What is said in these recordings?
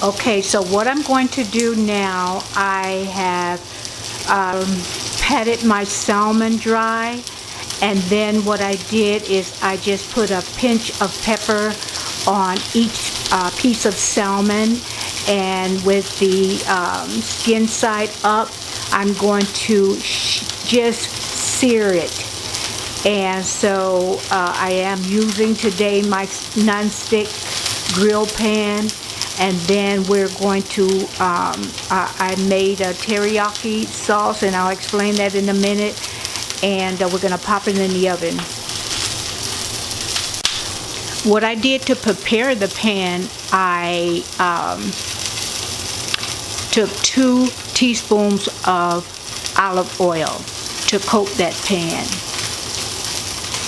Okay, so what I'm going to do now, I have patted my salmon dry, and then what I did is I just put a pinch of pepper on each piece of salmon, and with the skin side up, I'm going to just sear it. And so I am using today my non-stick grill pan, and then we're going to I made a teriyaki sauce, and I'll explain that in a minute, and we're going to pop it in the oven. What I did to prepare the pan, I took 2 teaspoons of olive oil to coat that pan,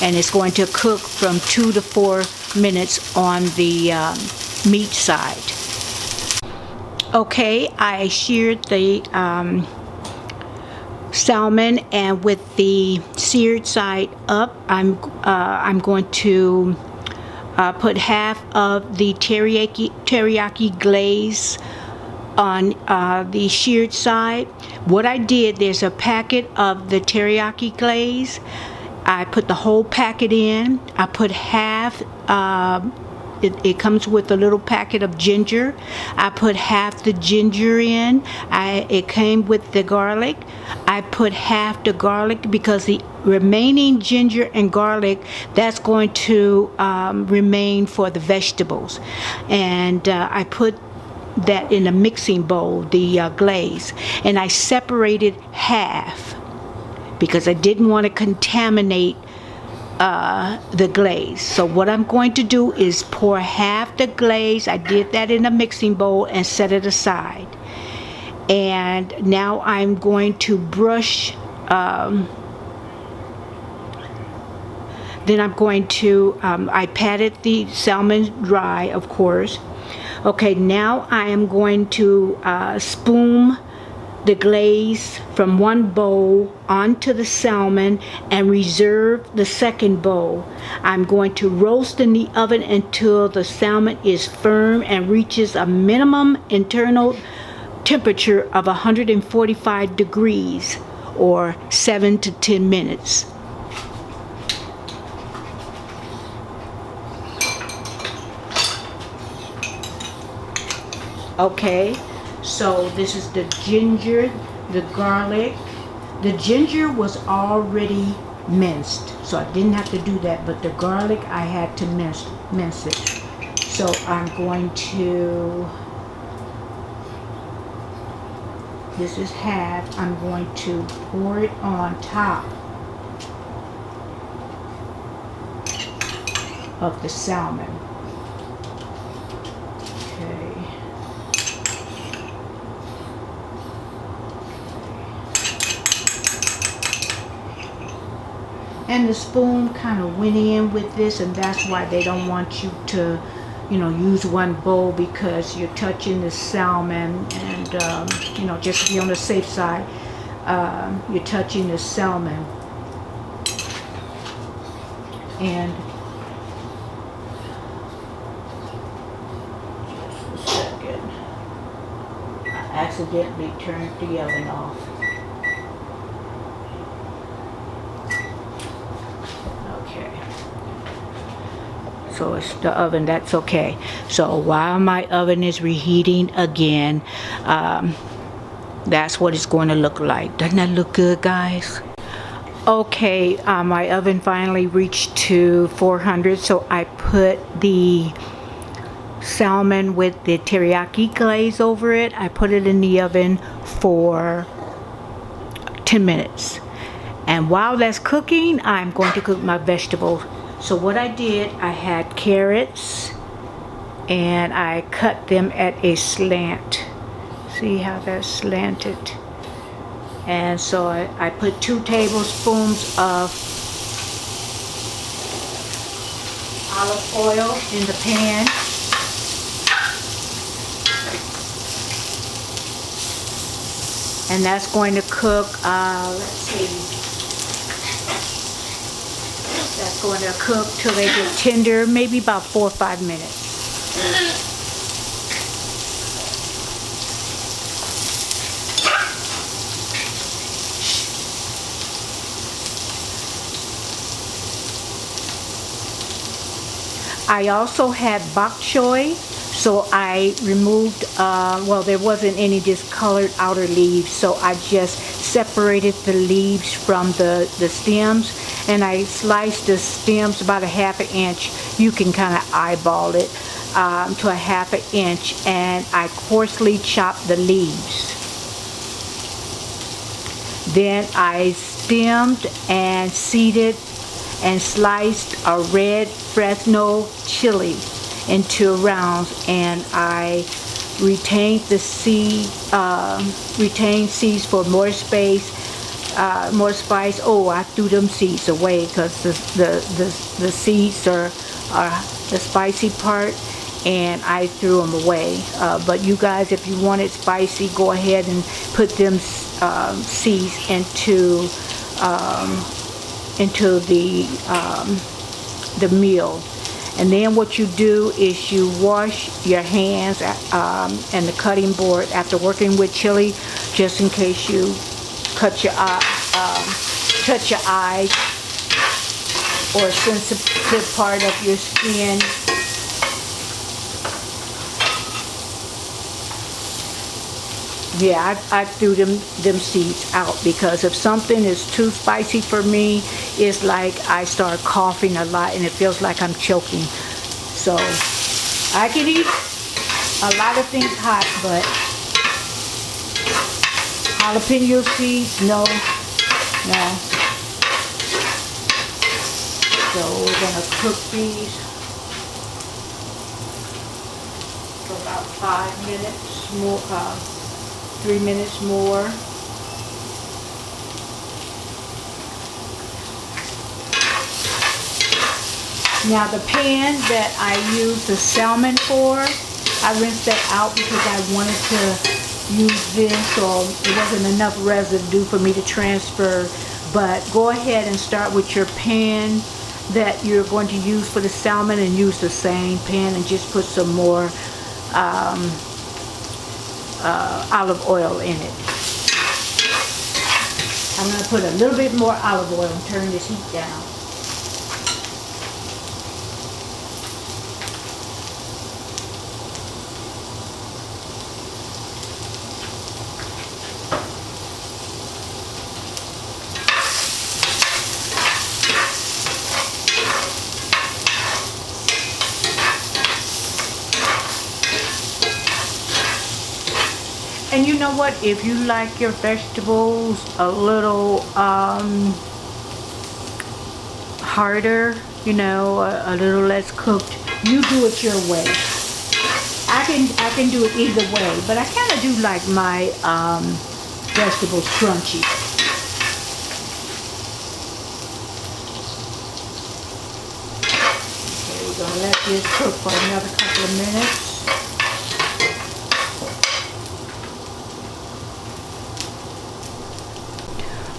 and it's going to cook from 2 to 4 minutes on the meat side. Okay, I seared the salmon, and with the seared side up, I'm going to put half of the teriyaki glaze on the seared side. What I did, there's a packet of the teriyaki glaze. I put the whole packet in. I put half, it comes with a little packet of ginger. I put half the ginger in. It came with the garlic. I put half the garlic because the remaining ginger and garlic, that's going to remain for the vegetables. And I put that in a mixing bowl, the glaze, and I separated half because I didn't want to contaminate the glaze. So what I'm going to do is pour half the glaze. I did that in a mixing bowl and set it aside. And now I'm going to brush, then I'm going to, I patted the salmon dry, of course. Okay, now I am going to spoon the glaze from one bowl onto the salmon and reserve the second bowl. I'm going to roast in the oven until the salmon is firm and reaches a minimum internal temperature of 145 degrees or 7 to 10 minutes. Okay, so this is the ginger, the garlic. The ginger was already minced, so I didn't have to do that, but the garlic I had to mince it. So I'm going to, this is half, I'm going to pour it on top of the salmon. Okay. And the spoon kind of went in with this, and that's why they don't want you to, use one bowl, because you're touching the salmon, and just to be on the safe side, you're touching the salmon. And just a second, I accidentally turned the oven off. So it's the oven, that's okay. So while my oven is reheating again, that's what it's going to look like. Doesn't that look good, guys? Okay, my oven finally reached to 400, so I put the salmon with the teriyaki glaze over it. I put it in the oven for 10 minutes. And while that's cooking, I'm going to cook my vegetables. So what I did, I had carrots, and I cut them at a slant. See how that's slanted? And so I put 2 tablespoons of olive oil in the pan. And that's going to cook, let's see. That's going to cook till they get tender, maybe about 4 or 5 minutes. I also had bok choy, so I removed, well, there wasn't any discolored outer leaves, so I just separated the leaves from the stems, and I sliced the stems about a ½ inch. You can kind of eyeball it to a ½ inch, and I coarsely chopped the leaves. Then I stemmed and seeded and sliced a red Fresno chili into rounds, and I retained the retained seeds for more space, more spice. Oh, I threw them seeds away because the seeds are the spicy part, and I threw them away. But you guys, if you want it spicy, go ahead and put them seeds into the meal. And then what you do is you wash your hands and the cutting board after working with chili, just in case you touch your eyes or a sensitive part of your skin. Yeah, I threw them seeds out, because if something is too spicy for me, it's like I start coughing a lot and it feels like I'm choking. So I can eat a lot of things hot, but jalapeno seeds, no. So we're gonna cook these for about 5 minutes more. 3 minutes more. Now the pan that I used the salmon for, I rinsed that out because I wanted to use this, or it wasn't enough residue for me to transfer. But go ahead and start with your pan that you're going to use for the salmon, and use the same pan, and just put some more olive oil in it. I'm going to put a little bit more olive oil and turn this heat down. And you know what, if you like your vegetables a little harder, you know, a little less cooked, you do it your way. I can do it either way, but I kind of do like my vegetables crunchy. Okay, we're gonna let this cook for another couple of minutes.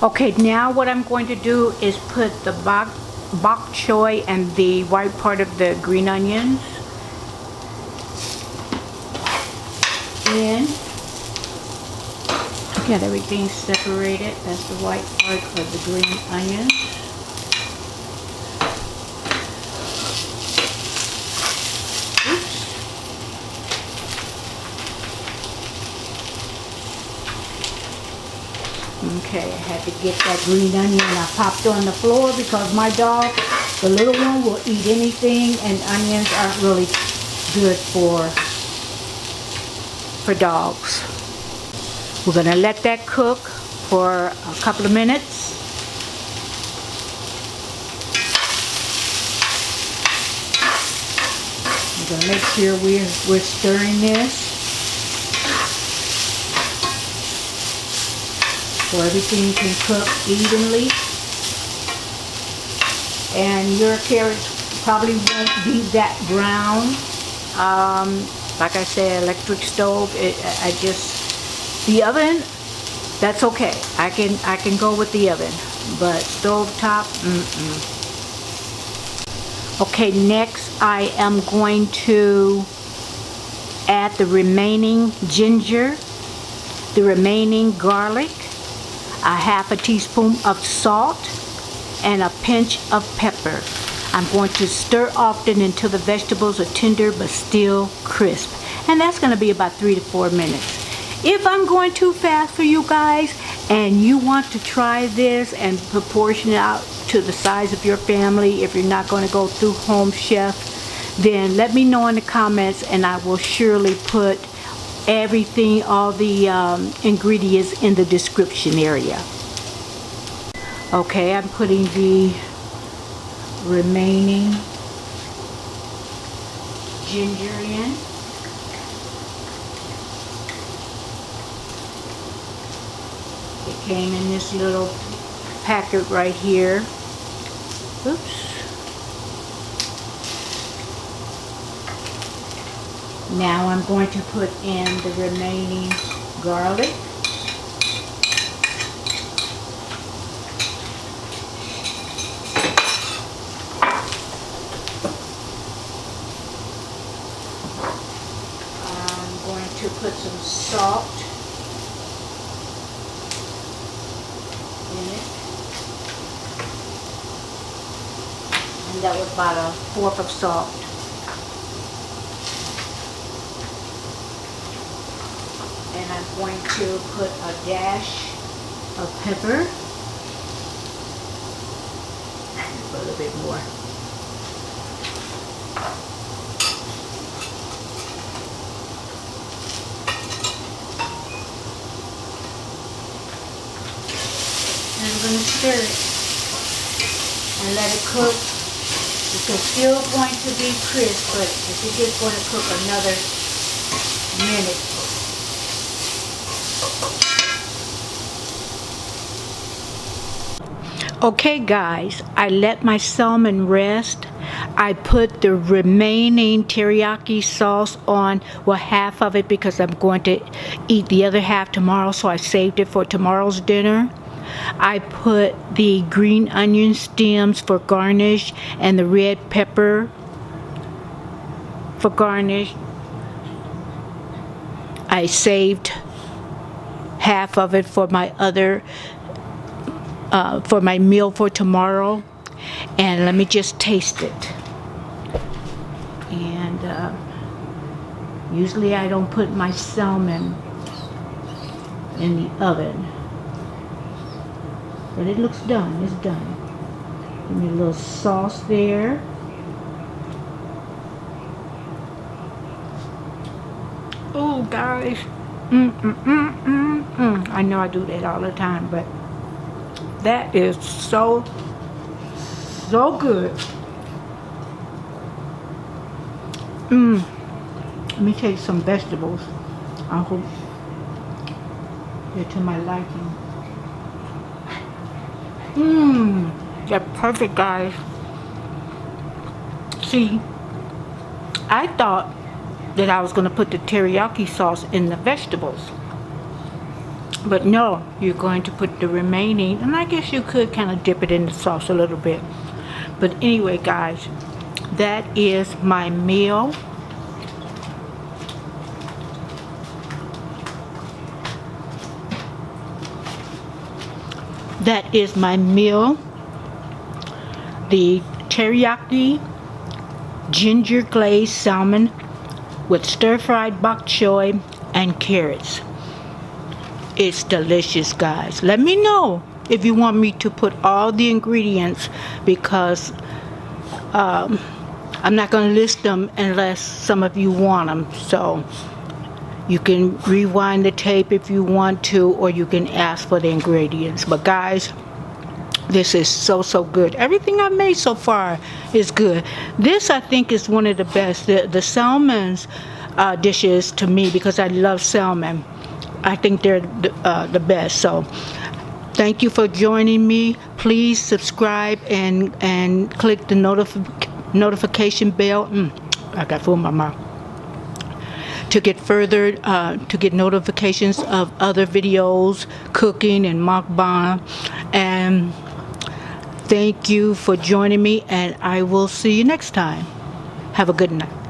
Okay, now what I'm going to do is put the bok choy and the white part of the green onions in. Get everything separated. That's the white part of the green onions. Okay, I had to get that green onion. I popped on the floor because my dog, the little one, will eat anything, and onions aren't really good for dogs. We're going to let that cook for a couple of minutes. We're going to make sure we're stirring this so everything can cook evenly. And your carrots probably won't be that brown. Like I said, electric stove, the oven, that's okay. I can go with the oven, but stove top, Okay, next I am going to add the remaining ginger, the remaining garlic, a ½ teaspoon of salt, and a pinch of pepper. I'm going to stir often until the vegetables are tender but still crisp. And that's going to be about 3 to 4 minutes. If I'm going too fast for you guys and you want to try this and proportion it out to the size of your family, if you're not going to go through Home Chef, then let me know in the comments and I will surely put everything, all the ingredients in the description area. Okay, I'm putting the remaining ginger in. It came in this little packet right here. Oops. Now I'm going to put in the remaining garlic. I'm going to put some salt in it. And that was about 1/4 of salt. And I'm going to put a dash of pepper. Put a little bit more. And I'm going to stir it and let it cook. It's still going to be crisp, but it's just going to cook another minute. Okay guys, I let my salmon rest. I put the remaining teriyaki sauce on, well, half of it because I'm going to eat the other half tomorrow, so I saved it for tomorrow's dinner. I put the green onion stems for garnish and the red pepper for garnish. I saved half of it for my other for my meal for tomorrow. And let me just taste it. And usually I don't put my salmon in the oven, but it looks done. It's done. Give me a little sauce there. Oh guys, I know I do that all the time, but that is so good. Let me take some vegetables. I hope they're to my liking. They're perfect, guys. See, I thought that I was going to put the teriyaki sauce in the vegetables. But no, you're going to put the remaining, and I guess you could kind of dip it in the sauce a little bit. But anyway, guys, that is my meal. That is my meal. The teriyaki ginger glazed salmon with stir-fried bok choy and carrots. It's delicious, guys. Let me know if you want me to put all the ingredients, because I'm not going to list them unless some of you want them. So you can rewind the tape if you want to, or you can ask for the ingredients. But guys, this is so good. Everything I've made so far is good. This, I think, is one of the best. The salmon's dishes to me, because I love salmon. I think they're the best. So thank you for joining me. Please subscribe and click the notification bell. I got food in my mouth. To get further, to get notifications of other videos, cooking and mukbang. And thank you for joining me, and I will see you next time. Have a good night.